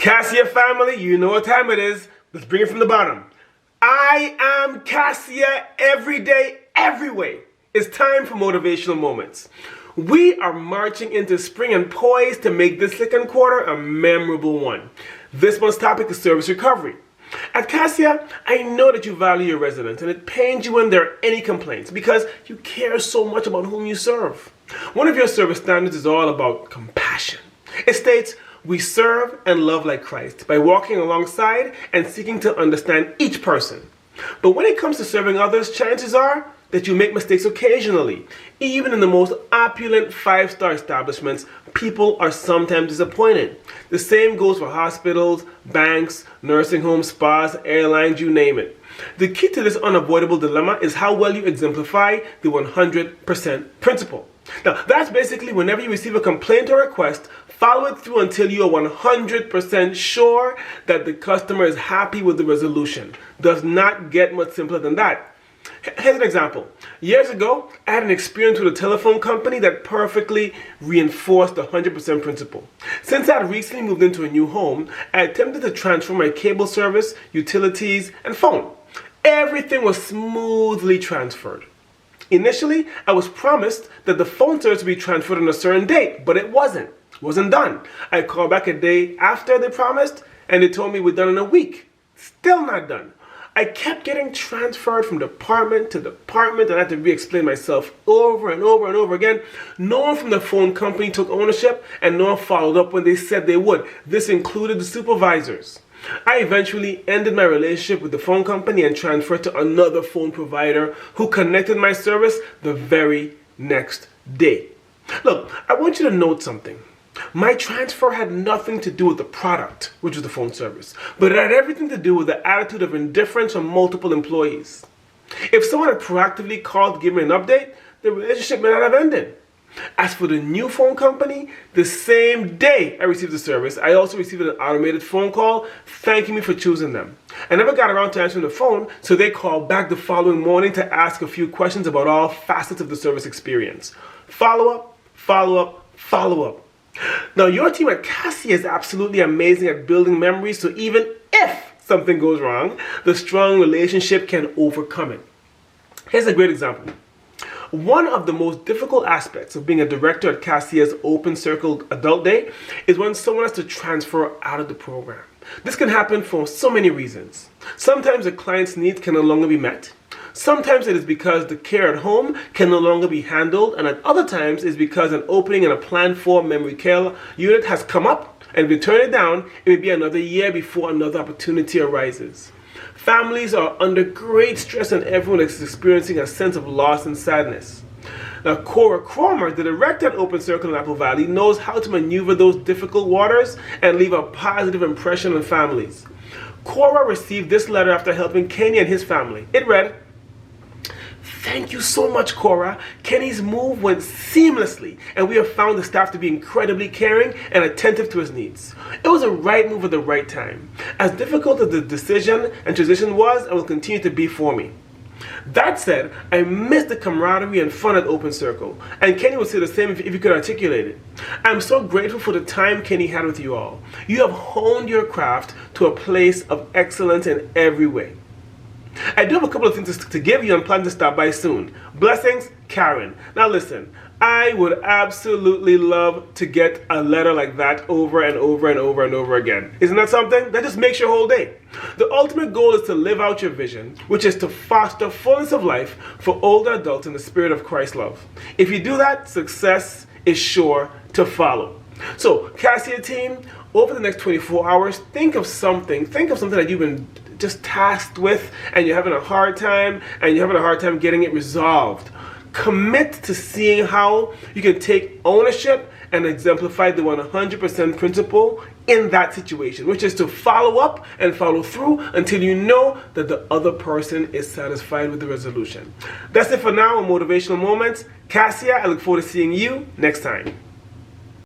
Cassia family, you know what time it is. Let's bring it from the bottom. I am Cassia every day, every way. It's time for motivational moments. We are marching into spring and poised to make this second quarter a memorable one. This month's topic is service recovery. At Cassia, I know that you value your residents and it pains you when there are any complaints because you care so much about whom you serve. One of your service standards is all about compassion. It states, we serve and love like Christ by walking alongside and seeking to understand each person. But when it comes to serving others, chances are that you make mistakes occasionally. Even in the most opulent 5-star establishments, people are sometimes disappointed. The same goes for hospitals, banks, nursing homes, spas, airlines, you name it. The key to this unavoidable dilemma is how well you exemplify the 100% principle. Now, that's basically whenever you receive a complaint or request, follow it through until you are 100% sure that the customer is happy with the resolution. Does not get much simpler than that. Here's an example. Years ago, I had an experience with a telephone company that perfectly reinforced the 100% principle. Since I had recently moved into a new home, I attempted to transfer my cable service, utilities, and phone. Everything was smoothly transferred. Initially, I was promised that the phone service would be transferred on a certain date, but it wasn't done. I called back a day after they promised, and they told me we're done in a week. Still not done. I kept getting transferred from department to department, and I had to re-explain myself over and over and over again. No one from the phone company took ownership, and no one followed up when they said they would. This included the supervisors. I eventually ended my relationship with the phone company and transferred to another phone provider who connected my service the very next day. Look, I want you to note something. My transfer had nothing to do with the product, which was the phone service, but it had everything to do with the attitude of indifference from multiple employees. If someone had proactively called to give me an update, the relationship may not have ended. As for the new phone company, the same day I received the service, I also received an automated phone call thanking me for choosing them. I never got around to answering the phone, so they called back the following morning to ask a few questions about all facets of the service experience. Follow up, follow up, follow up. Now, your team at Cassia is absolutely amazing at building memories, so even if something goes wrong, the strong relationship can overcome it. Here's a great example. One of the most difficult aspects of being a director at Cassia's Open Circle Adult Day is when someone has to transfer out of the program. This can happen for so many reasons. Sometimes a client's needs can no longer be met. Sometimes it is because the care at home can no longer be handled, and at other times it's because an opening in a planned for memory care unit has come up, and if you turn it down, it may be another year before another opportunity arises. Families are under great stress and everyone is experiencing a sense of loss and sadness. Now, Cora Cromer, the director at Open Circle in Apple Valley, knows how to maneuver those difficult waters and leave a positive impression on families. Cora received this letter after helping Kenny and his family. It read, "Thank you so much, Cora. Kenny's move went seamlessly, and we have found the staff to be incredibly caring and attentive to his needs. It was a right move at the right time, as difficult as the decision and transition was and will continue to be for me. That said, I miss the camaraderie and fun at Open Circle, and Kenny would say the same if you could articulate it. I'm so grateful for the time Kenny had with you all. You have honed your craft to a place of excellence in every way. I do have a couple of things to give you and plan to stop by soon. Blessings, Karen." Now listen, I would absolutely love to get a letter like that over and over and over and over again. Isn't that something? That just makes your whole day. The ultimate goal is to live out your vision, which is to foster fullness of life for older adults in the spirit of Christ's love. If you do that, success is sure to follow. So, Cassia team, over the next 24 hours, think of something that you've been just tasked with and you're having a hard time getting it resolved. Commit to seeing how you can take ownership and exemplify the 100% principle in that situation, which is to follow up and follow through until you know that the other person is satisfied with the resolution. That's it for now on Motivational Moments. Cassia, I look forward to seeing you next time.